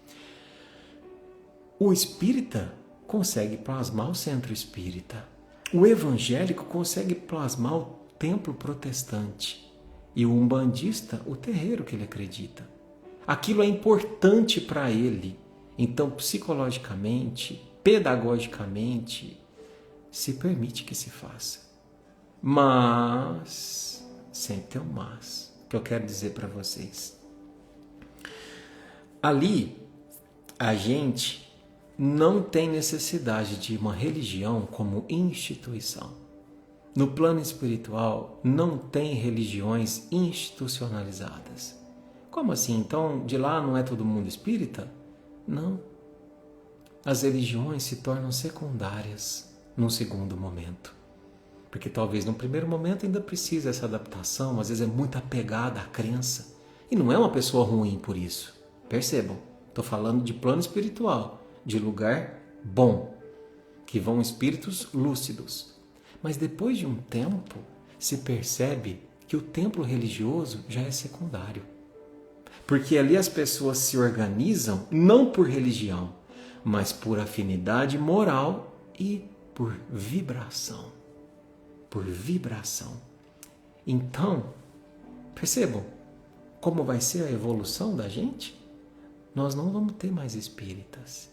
O espírita consegue plasmar o centro espírita. O evangélico consegue plasmar o templo protestante. E o umbandista, o terreiro que ele acredita. Aquilo é importante para ele. Então, psicologicamente, pedagogicamente, se permite que se faça. Mas, sempre tem um mas, que eu quero dizer para vocês. Ali, a gente não tem necessidade de uma religião como instituição. No plano espiritual, não tem religiões institucionalizadas. Como assim? Então, de lá não é todo mundo espírita? Não. As religiões se tornam secundárias num segundo momento. Porque talvez no primeiro momento ainda precise dessa adaptação, às vezes é muito apegada à crença. E não é uma pessoa ruim por isso. Percebam, estou falando de plano espiritual, de lugar bom, que vão espíritos lúcidos. Mas depois de um tempo, se percebe que o templo religioso já é secundário. Porque ali as pessoas se organizam não por religião, mas por afinidade moral e por vibração. Por vibração. Então, percebam como vai ser a evolução da gente? Nós não vamos ter mais espíritas.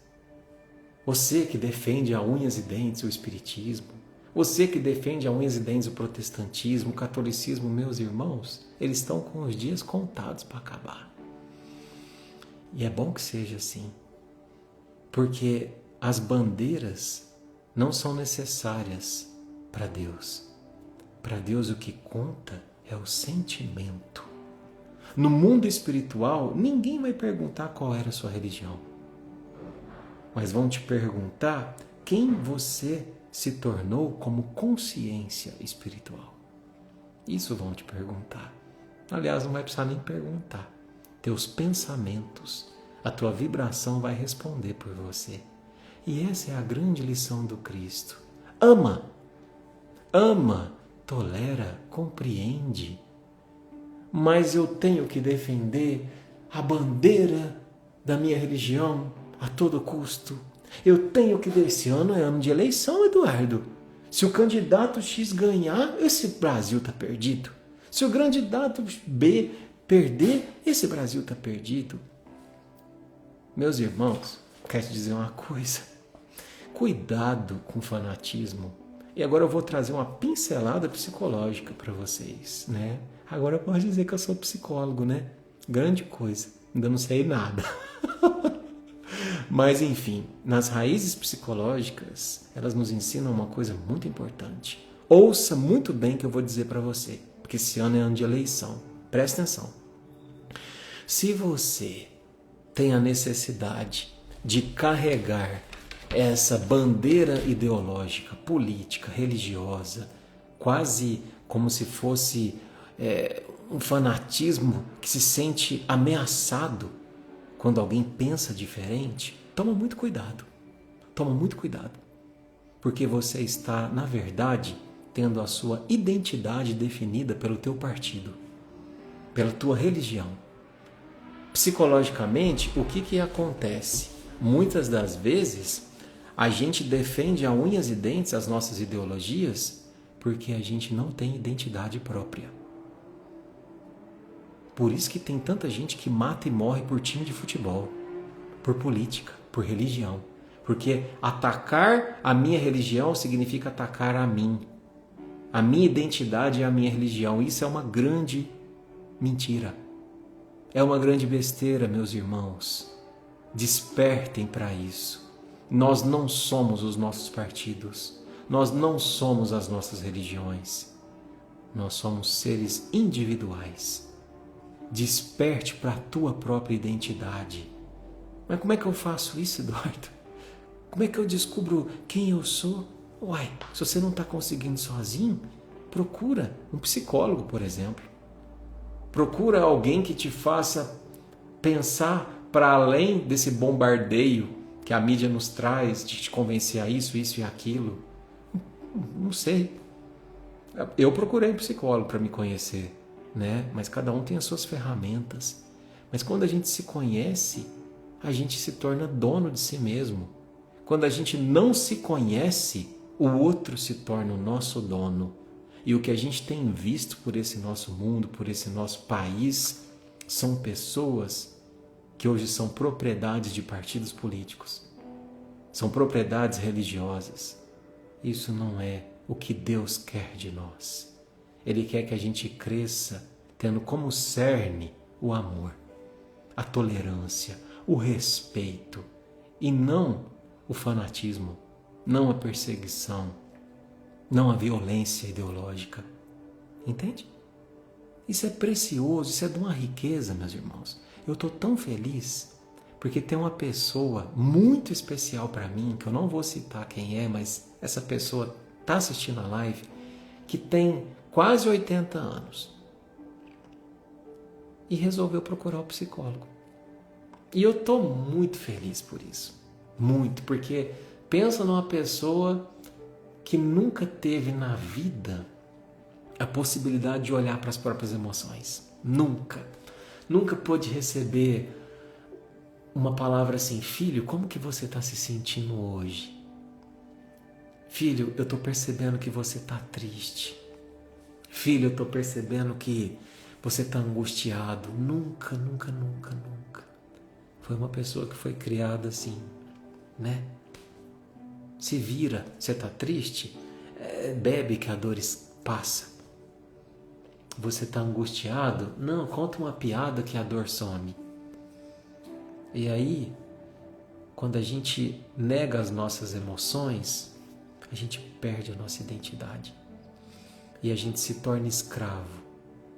Você que defende a unhas e dentes o espiritismo, você que defende a unhas e dentes o protestantismo, o catolicismo, meus irmãos, eles estão com os dias contados para acabar. E é bom que seja assim, porque as bandeiras não são necessárias para Deus. Para Deus o que conta é o sentimento. No mundo espiritual, ninguém vai perguntar qual era a sua religião. Mas vão te perguntar quem você se tornou como consciência espiritual. Isso vão te perguntar. Aliás, não vai precisar nem perguntar. Teus pensamentos, a tua vibração vai responder por você. E essa é a grande lição do Cristo. Ama, tolera, compreende. Mas eu tenho que defender a bandeira da minha religião a todo custo. Eu tenho que... Esse ano é ano de eleição, Eduardo. Se o candidato X ganhar, esse Brasil está perdido. Se o candidato B perder, esse Brasil está perdido. Meus irmãos, quero te dizer uma coisa. Cuidado com o fanatismo. E agora eu vou trazer uma pincelada psicológica para vocês, né? Agora eu posso dizer que eu sou psicólogo, né? Grande coisa. Ainda não sei nada. Mas, enfim, nas raízes psicológicas, elas nos ensinam uma coisa muito importante. Ouça muito bem o que eu vou dizer para você, porque esse ano é ano de eleição. Presta atenção. Se você tem a necessidade de carregar essa bandeira ideológica, política, religiosa, quase como se fosse um fanatismo que se sente ameaçado quando alguém pensa diferente, toma muito cuidado. Toma muito cuidado. Porque você está, na verdade, tendo a sua identidade definida pelo teu partido, pela tua religião. Psicologicamente, o que acontece? Muitas das vezes, a gente defende a unhas e dentes as nossas ideologias porque a gente não tem identidade própria. Por isso que tem tanta gente que mata e morre por time de futebol, por política, por religião. Porque atacar a minha religião significa atacar a mim. A minha identidade é a minha religião. Isso é uma grande mentira. É uma grande besteira, meus irmãos. Despertem para isso. Nós não somos os nossos partidos. Nós não somos as nossas religiões. Nós somos seres individuais. Desperte para a tua própria identidade. Mas como é que eu faço isso, Eduardo? Como é que eu descubro quem eu sou? Uai, se você não está conseguindo sozinho, procura um psicólogo, por exemplo. Procura alguém que te faça pensar para além desse bombardeio que a mídia nos traz de te convencer a isso e aquilo. Não sei. Eu procurei um psicólogo para me conhecer, né? Mas cada um tem as suas ferramentas. Mas quando a gente se conhece, a gente se torna dono de si mesmo. Quando a gente não se conhece, o outro se torna o nosso dono. E o que a gente tem visto por esse nosso mundo, por esse nosso país, são pessoas que hoje são propriedades de partidos políticos, são propriedades religiosas. Isso não é o que Deus quer de nós. Ele quer que a gente cresça tendo como cerne o amor, a tolerância, o respeito e não o fanatismo, não a perseguição, não a violência ideológica. Entende? Isso é precioso, isso é de uma riqueza, meus irmãos. Eu estou tão feliz porque tem uma pessoa muito especial para mim, que eu não vou citar quem é, mas essa pessoa está assistindo a live, que tem quase 80 anos e resolveu procurar o psicólogo. E eu estou muito feliz por isso. Muito, porque pensa numa pessoa que nunca teve na vida a possibilidade de olhar para as próprias emoções. Nunca. Nunca pôde receber uma palavra assim: filho, como que você está se sentindo hoje? Filho, eu estou percebendo que você está triste. Filho, eu estou percebendo que você está angustiado. Nunca, nunca, nunca, nunca. Foi uma pessoa que foi criada assim, né? Se vira, você está triste? Bebe que a dor passa. Você está angustiado? Não, conta uma piada que a dor some. E aí, quando a gente nega as nossas emoções, a gente perde a nossa identidade. E a gente se torna escravo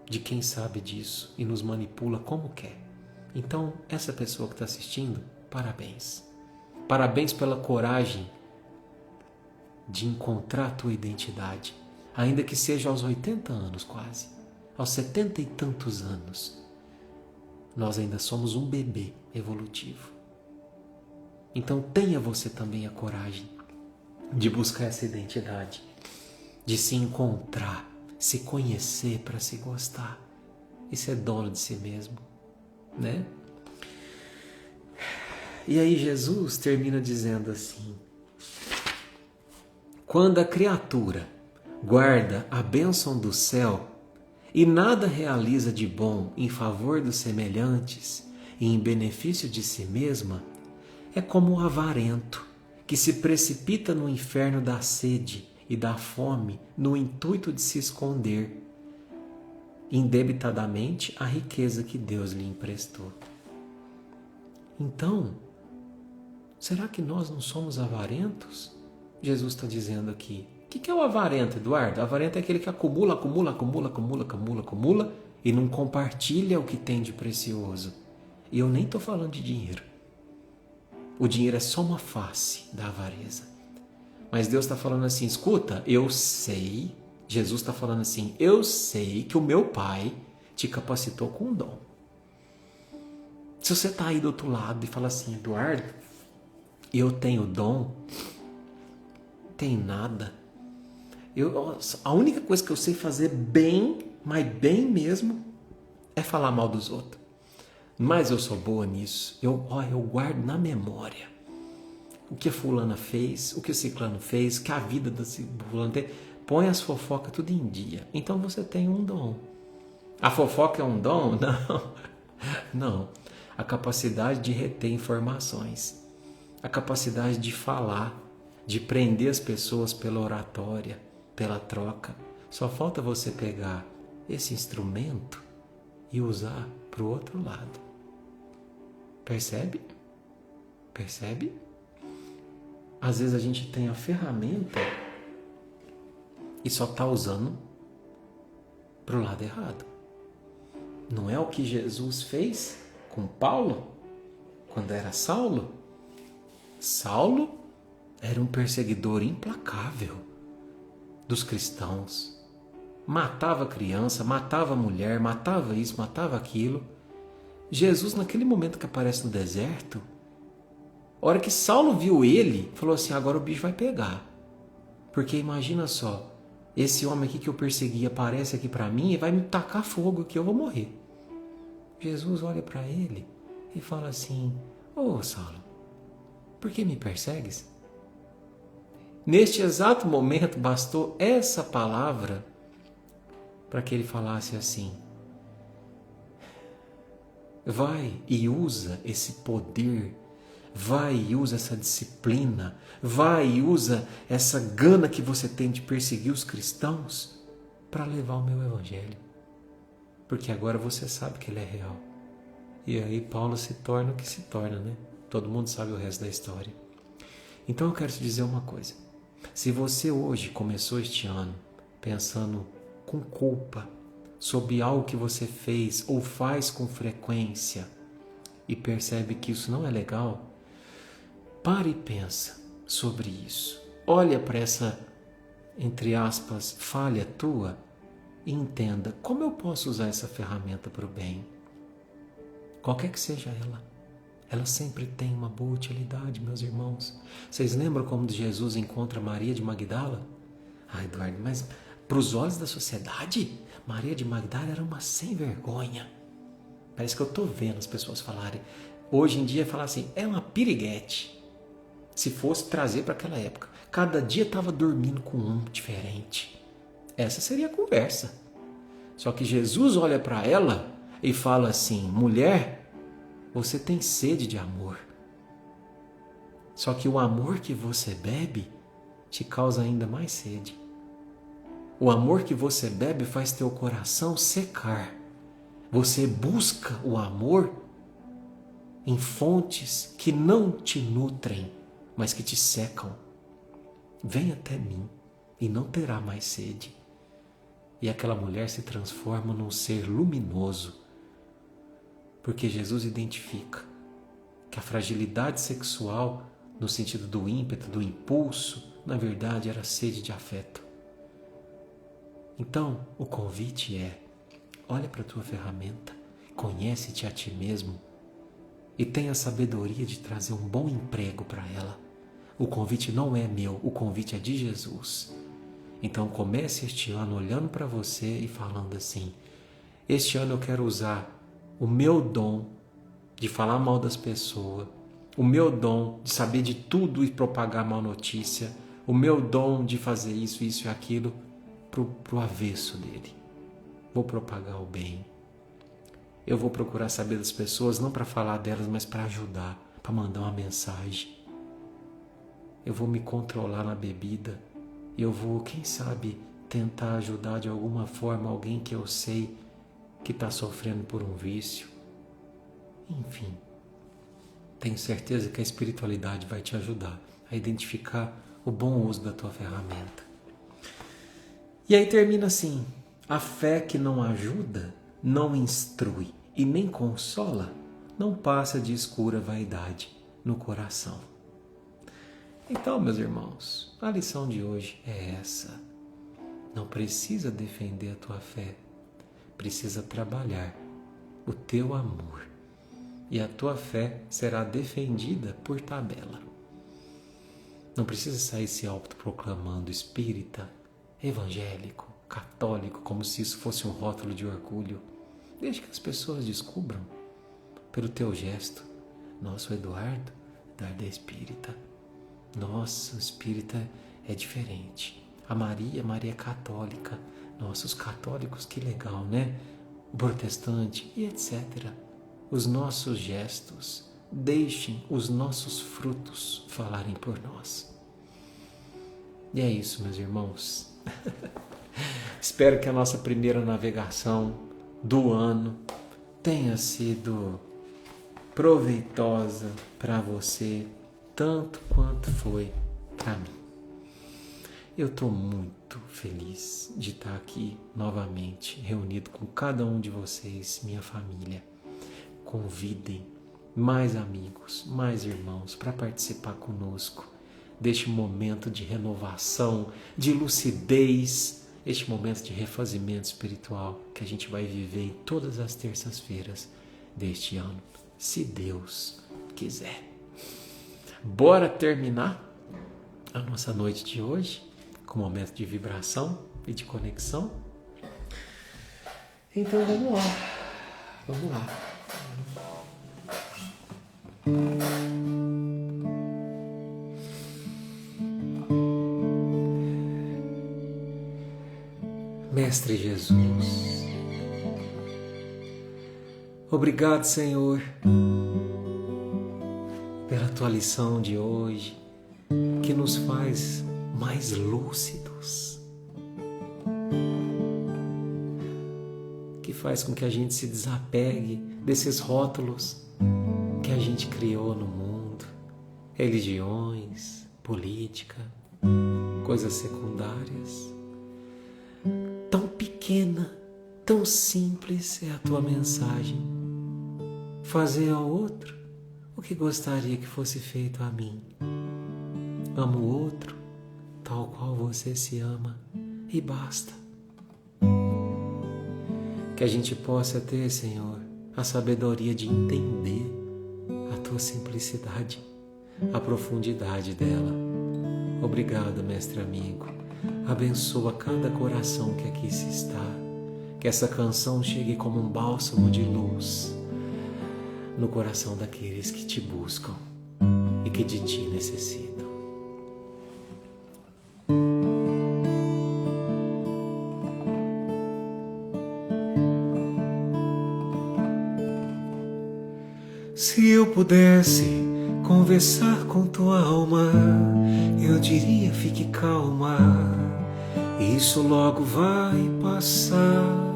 de quem sabe disso e nos manipula como quer. Então, essa pessoa que está assistindo, parabéns. Parabéns pela coragem de encontrar a tua identidade, ainda que seja aos 80 anos quase, aos 70 e tantos anos. Nós ainda somos um bebê evolutivo. Então tenha você também a coragem de buscar essa identidade, de se encontrar, se conhecer para se gostar e ser dono de si mesmo, né? E aí Jesus termina dizendo assim: quando a criatura guarda a bênção do céu e nada realiza de bom em favor dos semelhantes e em benefício de si mesma, é como o avarento que se precipita no inferno da sede e da fome no intuito de se esconder indebitadamente a riqueza que Deus lhe emprestou. Então, será que nós não somos avarentos? Jesus está dizendo aqui. O que é o avarento, Eduardo? O avarento é aquele que acumula e não compartilha o que tem de precioso. E eu nem estou falando de dinheiro. O dinheiro é só uma face da avareza. Mas Deus está falando assim: escuta, eu sei, Jesus está falando assim, eu sei que o meu Pai te capacitou com um dom. Se você está aí do outro lado e fala assim: Eduardo, eu tenho dom, tem nada. A única coisa que eu sei fazer bem, mas bem mesmo, é falar mal dos outros. Mas eu sou boa nisso. Eu guardo na memória o que a fulana fez, o que o ciclano fez, que a vida da fulana tem. Põe as fofocas tudo em dia. Então você tem um dom. A fofoca é um dom? Não. Não. A capacidade de reter informações. A capacidade de falar, de prender as pessoas pela oratória, pela troca. Só falta você pegar esse instrumento e usar para o outro lado. Percebe? Percebe? Às vezes a gente tem a ferramenta e só está usando para o lado errado. Não é o que Jesus fez com Paulo quando era Saulo? Saulo era um perseguidor implacável dos cristãos. Matava criança, matava mulher, matava isso, matava aquilo. Jesus, naquele momento que aparece no deserto, a hora que Saulo viu ele, falou assim: agora o bicho vai pegar. Porque imagina só, esse homem aqui que eu persegui aparece aqui para mim e vai me tacar fogo que eu vou morrer. Jesus olha para ele e fala assim: ô Saulo, por que me persegues? Neste exato momento bastou essa palavra para que ele falasse assim: vai e usa esse poder, vai e usa essa disciplina, vai e usa essa gana que você tem de perseguir os cristãos para levar o meu evangelho. Porque agora você sabe que ele é real. E aí Paulo se torna o que se torna, né? Todo mundo sabe o resto da história. Então eu quero te dizer uma coisa. Se você hoje começou este ano pensando com culpa sobre algo que você fez ou faz com frequência e percebe que isso não é legal, pare e pensa sobre isso. Olha para essa, entre aspas, falha tua e entenda como eu posso usar essa ferramenta para o bem. Qualquer que seja ela sempre tem uma boa utilidade, meus irmãos. Vocês lembram como Jesus encontra Maria de Magdala? Ah, Eduardo, mas para os olhos da sociedade, Maria de Magdala era uma sem vergonha. Parece que eu estou vendo as pessoas falarem. Hoje em dia, falar assim, é uma piriguete. Se fosse trazer para aquela época. Cada dia estava dormindo com um diferente. Essa seria a conversa. Só que Jesus olha para ela e fala assim: mulher, você tem sede de amor. Só que o amor que você bebe te causa ainda mais sede. O amor que você bebe faz teu coração secar. Você busca o amor em fontes que não te nutrem, mas que te secam. Vem até mim e não terá mais sede. E aquela mulher se transforma num ser luminoso, porque Jesus identifica que a fragilidade sexual, no sentido do ímpeto, do impulso, na verdade era sede de afeto. Então, o convite é: olha para a tua ferramenta, conhece-te a ti mesmo e tenha a sabedoria de trazer um bom emprego para ela. O convite não é meu, o convite é de Jesus. Então comece este ano olhando para você e falando assim: este ano eu quero usar o meu dom de falar mal das pessoas, o meu dom de saber de tudo e propagar mal notícia, o meu dom de fazer isso, isso e aquilo pro avesso dele. Vou propagar o bem. Eu vou procurar saber das pessoas não para falar delas, mas para ajudar, para mandar uma mensagem. Eu vou me controlar na bebida. Eu vou, quem sabe, tentar ajudar de alguma forma alguém que eu sei que está sofrendo por um vício. Enfim, tenho certeza que a espiritualidade vai te ajudar a identificar o bom uso da tua ferramenta. E aí termina assim: a fé que não ajuda, não instrui e nem consola, não passa de escura vaidade no coração. Então, meus irmãos, a lição de hoje é essa. Não precisa defender a tua fé, precisa trabalhar o teu amor. E a tua fé será defendida por tabela. Não precisa sair se autoproclamando espírita, evangélico, católico, como se isso fosse um rótulo de orgulho. Deixe que as pessoas descubram pelo teu gesto. Nossa, o Eduardo é espírita. Nossa, o espírita é diferente. A Maria é católica. Nossa, os católicos, que legal, né? O protestante e etc. Os nossos gestos, deixem os nossos frutos falarem por nós. E é isso, meus irmãos. Espero que a nossa primeira navegação do ano tenha sido proveitosa para você, tanto quanto foi para mim. Eu estou muito feliz de estar aqui novamente, reunido com cada um de vocês, minha família. Convidem mais amigos, mais irmãos para participar conosco deste momento de renovação, de lucidez, este momento de refazimento espiritual que a gente vai viver em todas as terças-feiras deste ano, se Deus quiser. Bora terminar a nossa noite de hoje com um momento de vibração e de conexão? Então vamos lá. Mestre Jesus, obrigado, Senhor, pela tua lição de hoje, que nos faz mais lúcidos, que faz com que a gente se desapegue desses rótulos que a gente criou no mundo, religiões, política, coisas secundárias. Tão pequena, tão simples é a tua mensagem. Fazer ao outro o que gostaria que fosse feito a mim. Ama o outro tal qual você se ama e basta. Que a gente possa ter, Senhor, a sabedoria de entender a tua simplicidade, a profundidade dela. Obrigado, mestre amigo. Abençoa cada coração que aqui se está. Que essa canção chegue como um bálsamo de luz no coração daqueles que te buscam e que de ti necessitam. Se eu pudesse conversar com tua alma, eu diria: fique calma, isso logo vai passar.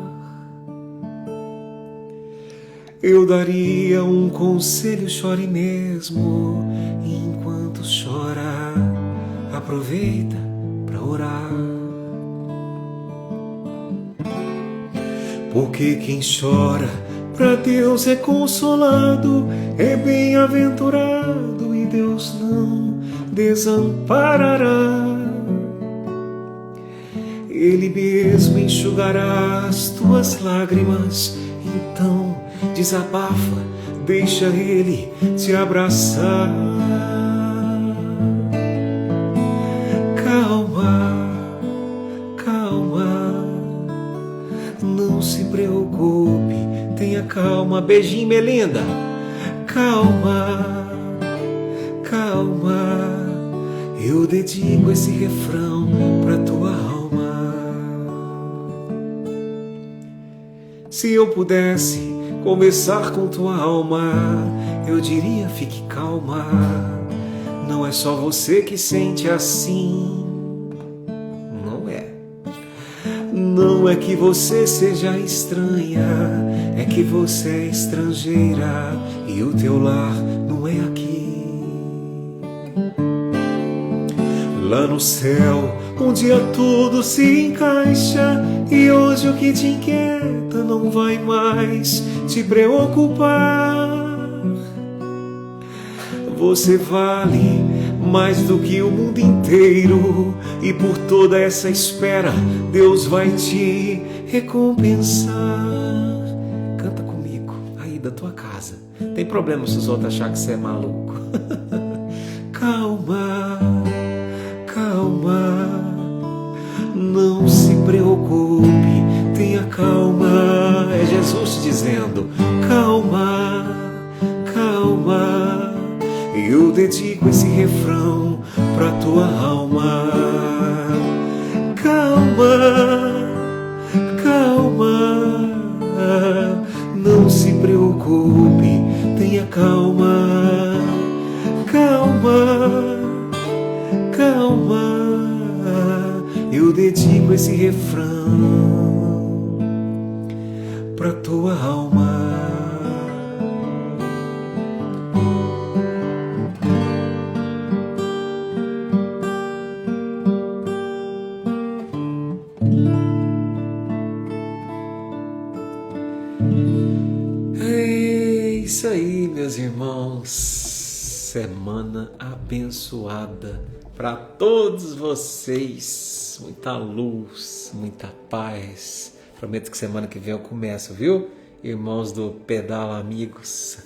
Eu daria um conselho: chore mesmo, e enquanto chora, aproveita para orar. Porque quem chora pra Deus é consolado, é bem-aventurado, e Deus não desamparará. Ele mesmo enxugará as tuas lágrimas. Então desabafa, deixa Ele te abraçar. Calma, calma, não se preocupe, tenha calma. Beijinho, Melinda. Calma, calma, eu dedico esse refrão pra tua alma. Se eu pudesse conversar com tua alma, eu diria: fique calma, não é só você que sente assim. Não é. Não é que você seja estranha, é que você é estrangeira e o teu lar não é aqui. Lá no céu, um dia tudo se encaixa, e hoje o que te inquieta não vai mais te preocupar. Você vale mais do que o mundo inteiro, e por toda essa espera Deus vai te recompensar. Canta comigo aí da tua casa. Tem problema se os outros acharem que você é maluco. Calma, calma, não se preocupe, tenha calma. É Jesus te dizendo: calma, calma, eu dedico esse refrão pra tua alma. Calma, calma, não se preocupe, tenha calma. Calma, calma, eu dedico esse refrão pra tua alma. É isso aí, meus irmãos. Semana abençoada para todos vocês. Muita luz, muita paz. Prometo que semana que vem eu começo, viu? Irmãos do Pedala Amigos.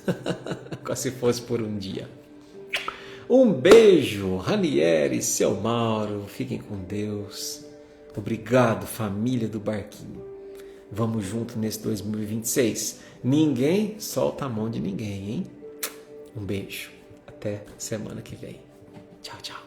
Como se fosse por um dia. Um beijo, Ranieri, seu Mauro. Fiquem com Deus. Obrigado, família do Barquinho. Vamos junto nesse 2026. Ninguém solta a mão de ninguém, hein? Um beijo. Até semana que vem. Tchau, tchau.